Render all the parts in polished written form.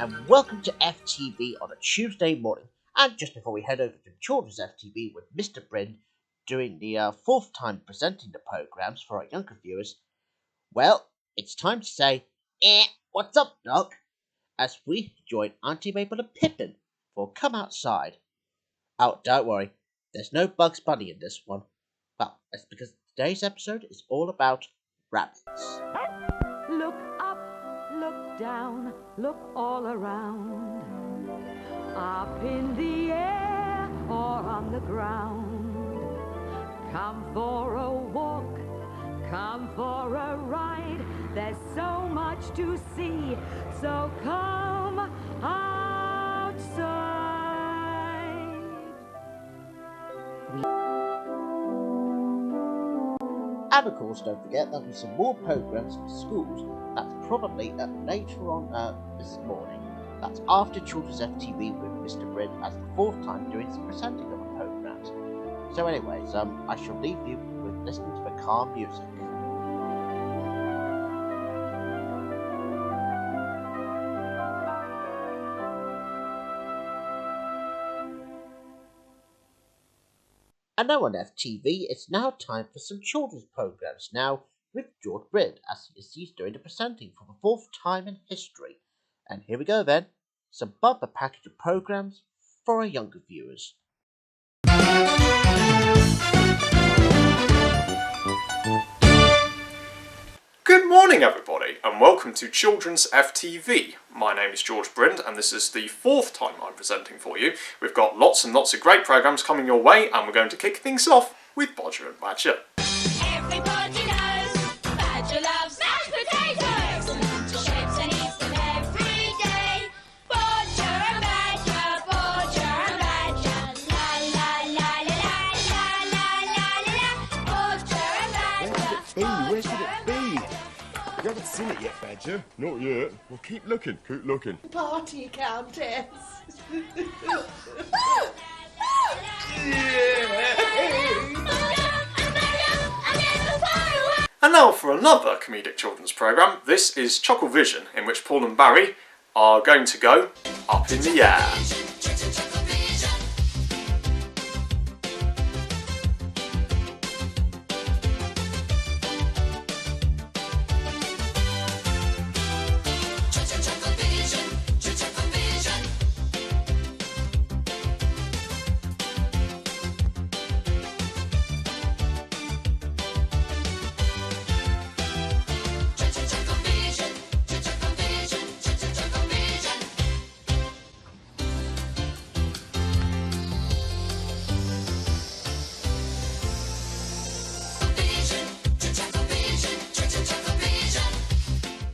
and welcome to FTV on a Tuesday morning. And just before we head over to Children's FTV with Mr. Brind doing the fourth time presenting the programmes for our younger viewers, well, it's time to say, what's up, Doc? As we join Auntie Mabel and Pippin for Come Outside. Oh, don't worry, there's no Bugs Bunny in this one. Well, that's because today's episode is all about rabbits. Look up, look down, look all around. Up in the air or on the ground. Come for a walk, come for a ride. There's so much to see, so come outside. And of course, don't forget there'll be some more programmes for schools. That's probably later on this morning. That's after Children's FTV with Mr. Brind as the fourth time doing some presenting of the programmes. So anyways, I shall leave you with listening to the calm music. And now on FTV, it's now time for some children's programmes now with George Brind as he's doing the presenting for the fourth time in history. And here we go then, some bumper package of programmes for our younger viewers. Good morning everybody and welcome to Children's FTV. My name is George Brind and this is the fourth time I'm presenting for you. We've got lots and lots of great programmes coming your way and we're going to kick things off with Bodger and Badger. Everybody knows Badger loves mashed potatoes. To shapes and eats them every day. Bodger and Badger, Bodger and Badger. La la la la la la la la la. Bodger and Badger. Where should it be? You haven't seen it yet, Badger. Not yet. Well, keep looking, keep looking. Party Countess. And now for another comedic children's programme. This is Chuckle Vision, in which Paul and Barry are going to go up in the air.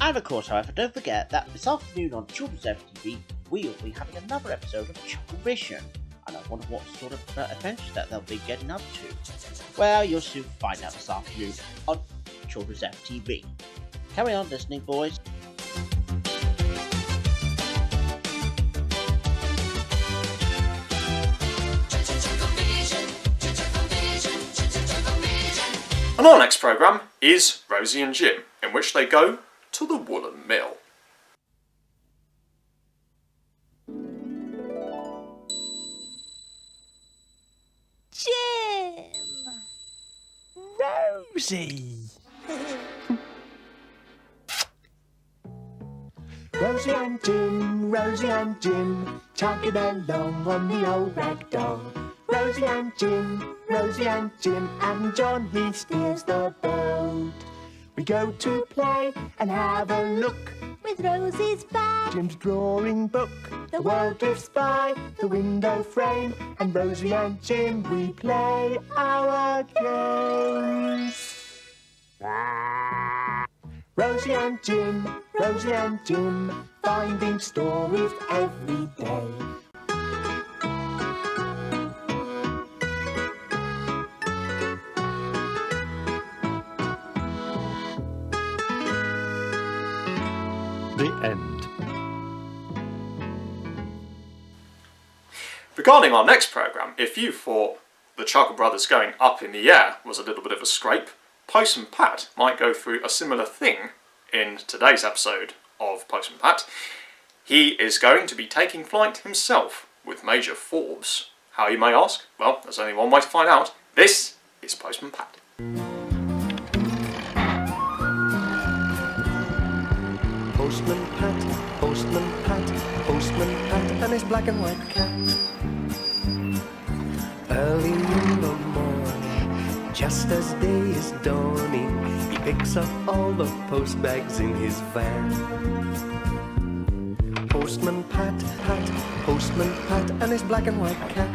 And of course, however, don't forget that this afternoon on Children's FTV, we'll be having another episode of Chuckle Vision. And I wonder what sort of adventure that they'll be getting up to. Well, you'll soon find out this afternoon on Children's FTV. Carry on listening, boys. And our next programme is Rosie and Jim, in which they go to the woolen mill. Jim! Rosie! Rosie and Jim, chugging along on the old rag doll. Rosie and Jim, and John, he steers the boat. We go to play and have a look With Rosie's bag, Jim's drawing book. The world drifts by the window frame, and Rosie and Jim, we play our games. Rosie and Jim, finding stories every day. The end. Regarding our next programme, if you thought the Chuckle Brothers going up in the air was a little bit of a scrape, Post and Pat might go through a similar thing in today's episode of Post and Pat. He is going to be taking flight himself with Major Forbes. How, you may ask? Well, there's only one way to find out. This is Postman Pat. Postman Pat, Postman Pat, Postman Pat, and his black and white cat. Early in the morning, just as day is dawning, he picks up all the post bags in his van. Postman Pat, Pat, Postman Pat, and his black and white cat.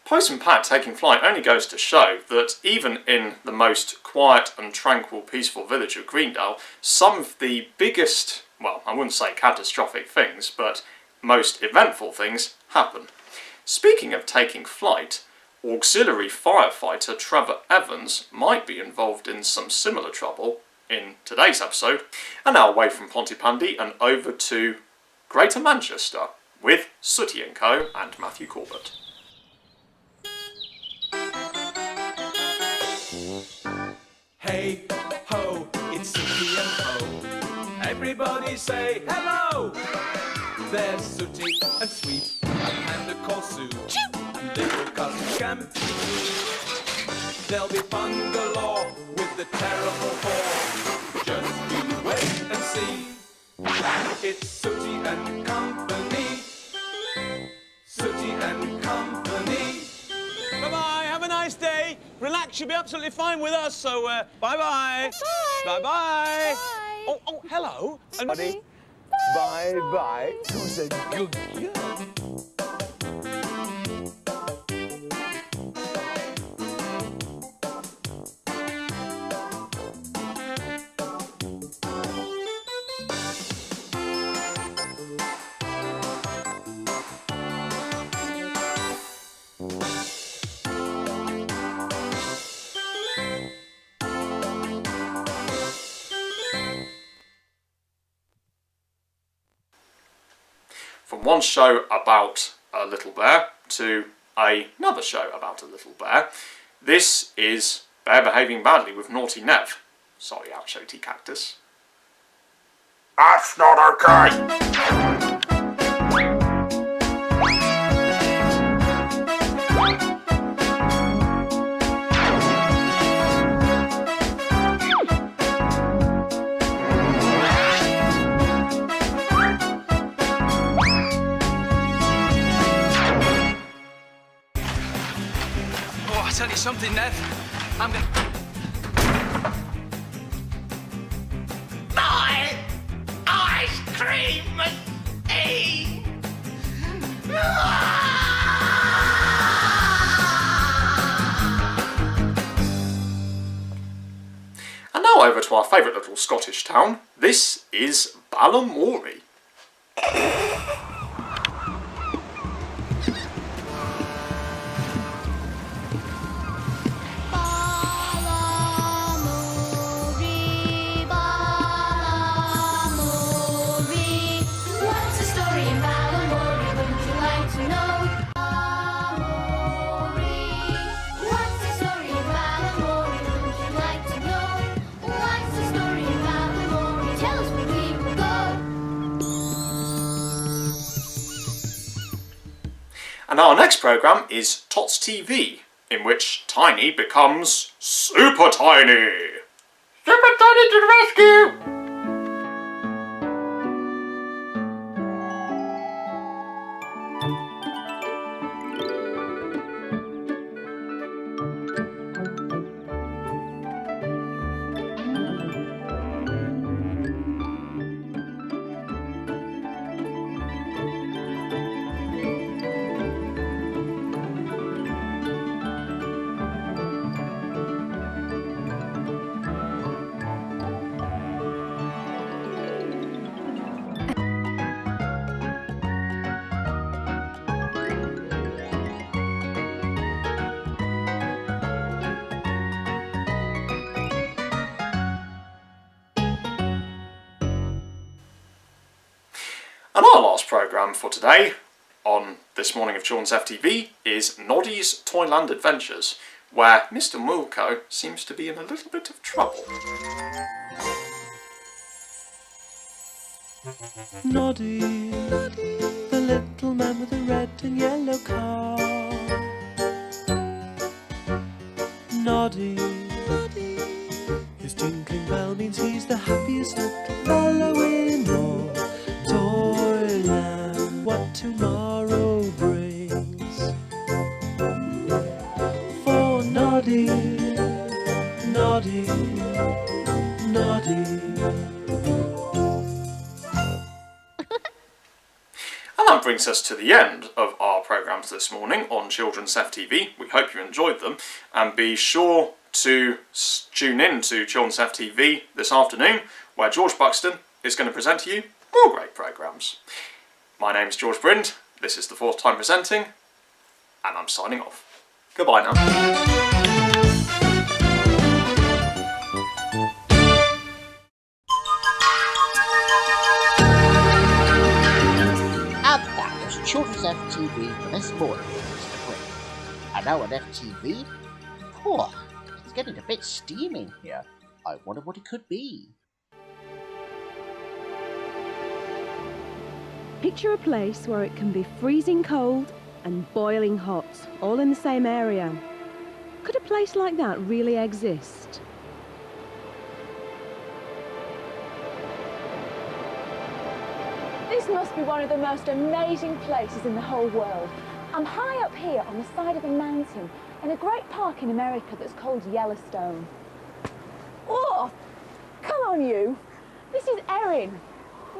Postman Pat taking flight only goes to show that even in the most quiet and tranquil, peaceful village of Greendale, some of the biggest, well, I wouldn't say catastrophic things, but most eventful things happen. Speaking of taking flight, auxiliary firefighter Trevor Evans might be involved in some similar trouble in today's episode. And now away from Pontypandy and over to Greater Manchester with Sooty & Co. and Matthew Corbett. Hey ho, it's Sooty and Co. Everybody say hello. There's Sooty and Sweet and Panda called Sue and little cousin Scamp. There'll be fun galore with the terrible four. Just you wait and see. It's Sooty and Company. Sooty and Company. Bye-bye, have a nice day. Relax, you'll be absolutely fine with us, so bye-bye. Bye-bye. Bye-bye. Oh, hello. Buddy. Bye-bye. Who's a good girl? From one show about a little bear to another show about a little bear, this is Bear Behaving Badly with Naughty Nev. Sorry, Ouchoty Cactus. That's not okay! I'll tell you something, Nev. I'm gonna... Ice cream machine! And now over to our favourite little Scottish town. This is Balamory. What's the story in Balamory? Wouldn't you like to know? What's the story in Balamory? Wouldn't you like to know? What's the story in Balamory? Tell us where we will go. And our next programme is Tots TV, in which Tiny becomes Super Tiny. Super Tiny to the rescue! And our last programme for today, on this morning of Children's FTV, is Noddy's Toyland Adventures, where Mr. Mulco seems to be in a little bit of trouble. Noddy, the little man with the red and yellow car. Noddy, his tinkling bell means he's the happiest little fellow in all Toyland. What tomorrow brings for Noddy, Noddy, Noddy. And that brings us to the end of our programmes this morning on Children's FTV. We hope you enjoyed them, and be sure to tune in to Children's FTV this afternoon, where George Buxton is going to present to you more great programmes. My name's George Brind, this is the 4th time presenting, and I'm signing off. Goodbye now. Children's FTV for this morning, Mr. Brind. And now on FTV, it's getting a bit steamy in here. I wonder what it could be. Picture a place where it can be freezing cold and boiling hot, all in the same area. Could a place like that really exist? This must be one of the most amazing places in the whole world. I'm high up here on the side of a mountain in a great park in America that's called Yellowstone. Oh, come on you. This is Erin.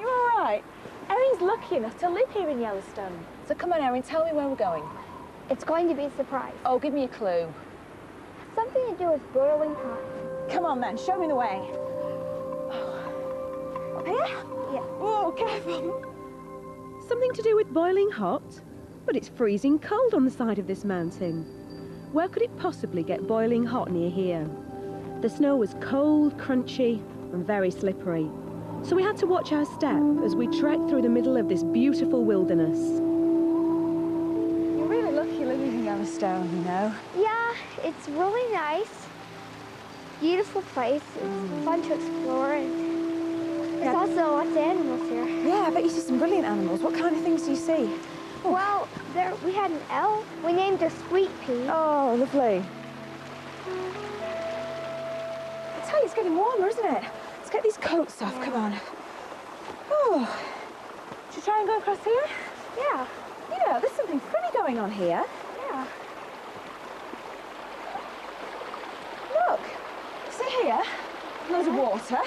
You all right? Erin's lucky enough to live here in Yellowstone. So come on, Erin, tell me where we're going. It's going to be a surprise. Oh, give me a clue. Something to do with boiling hot. Come on then, show me the way. Up here? Yeah. Oh, careful. Something to do with boiling hot? But it's freezing cold on the side of this mountain. Where could it possibly get boiling hot near here? The snow was cold, crunchy, and very slippery. So we had to watch our step as we trekked through the middle of this beautiful wilderness. You're really lucky living in Yellowstone, you know. Yeah, it's really nice. Beautiful place. It's fun to explore, and there's also lots of animals here. Yeah, I bet you see some brilliant animals. What kind of things do you see? Oh. Well, we had an elk. We named her Sweet Pea. Oh, lovely. I tell you, it's getting warmer, isn't it? Let's get these coats off, come on. Oh, should we try and go across here? Yeah. Yeah, there's something funny going on here. Yeah. Look, see here, loads of water.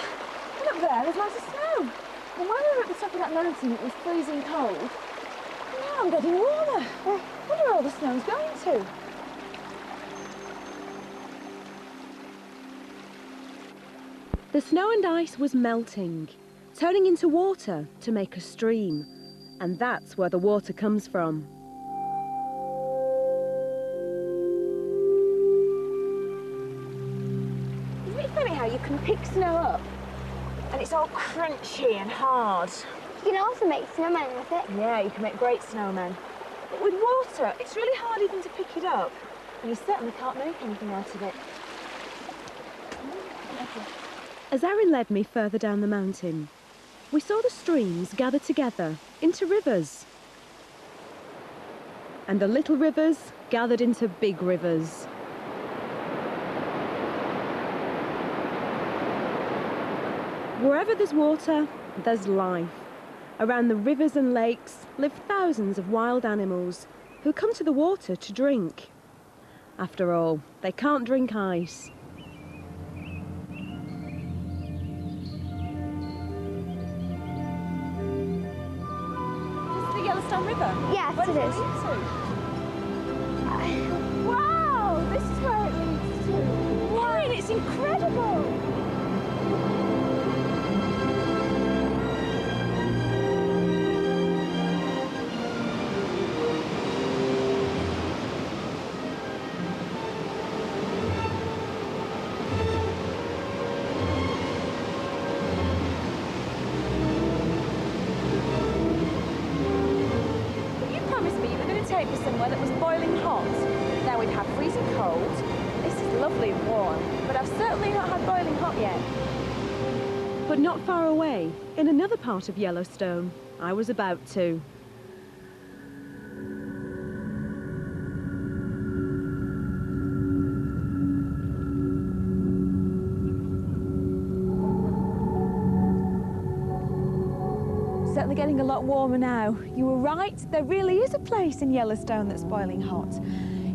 And up there, there's loads of snow. And when we were at the top of that mountain, it was freezing cold. And now I'm getting warmer. I wonder where all the snow's going to. The snow and ice was melting, turning into water to make a stream. And that's where the water comes from. Isn't it funny how you can pick snow up and it's all crunchy and hard? You can also make snowmen with it. Yeah, you can make great snowmen. But with water, it's really hard even to pick it up. And you certainly can't make anything out of it. As Erin led me further down the mountain, we saw the streams gather together into rivers. And the little rivers gathered into big rivers. Wherever there's water, there's life. Around the rivers and lakes live thousands of wild animals who come to the water to drink. After all, they can't drink ice. Yellowstone River? Yes, Where it does is. Lead to? Wow, this is where it leads to. Wow, it's incredible. boiling hot. Now we've had freezing cold. This is lovely and warm, but I've certainly not had boiling hot yet. But not far away, in another part of Yellowstone, I was about to. Certainly getting a lot warmer now. You were right, there really is a place in Yellowstone that's boiling hot.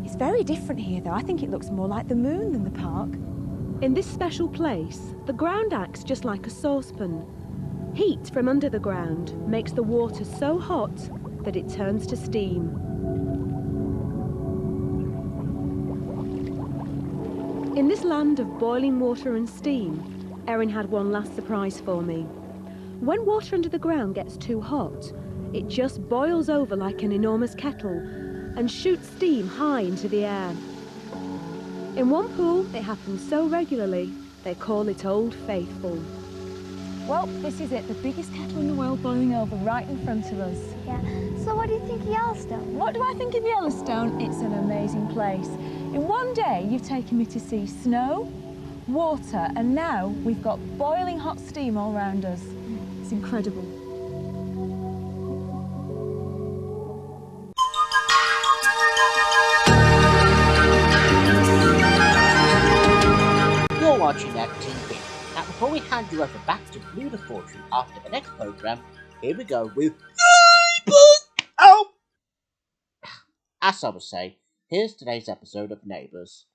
It's very different here though. I think it looks more like the moon than the park. In this special place, the ground acts just like a saucepan. Heat from under the ground makes the water so hot that it turns to steam. In this land of boiling water and steam, Erin had one last surprise for me. When water under the ground gets too hot, it just boils over like an enormous kettle and shoots steam high into the air. In one pool, it happens so regularly, they call it Old Faithful. Well, this is it, the biggest kettle in the world boiling over right in front of us. Yeah. So what do you think of Yellowstone? What do I think of Yellowstone? It's an amazing place. In one day, you've taken me to see snow, water, and now we've got boiling hot steam all around us. It's incredible. You're watching FTV. Now, before we hand you over back to Blue the Fortune after the next programme, here we go with Oh! As I was saying, here's today's episode of Neighbours.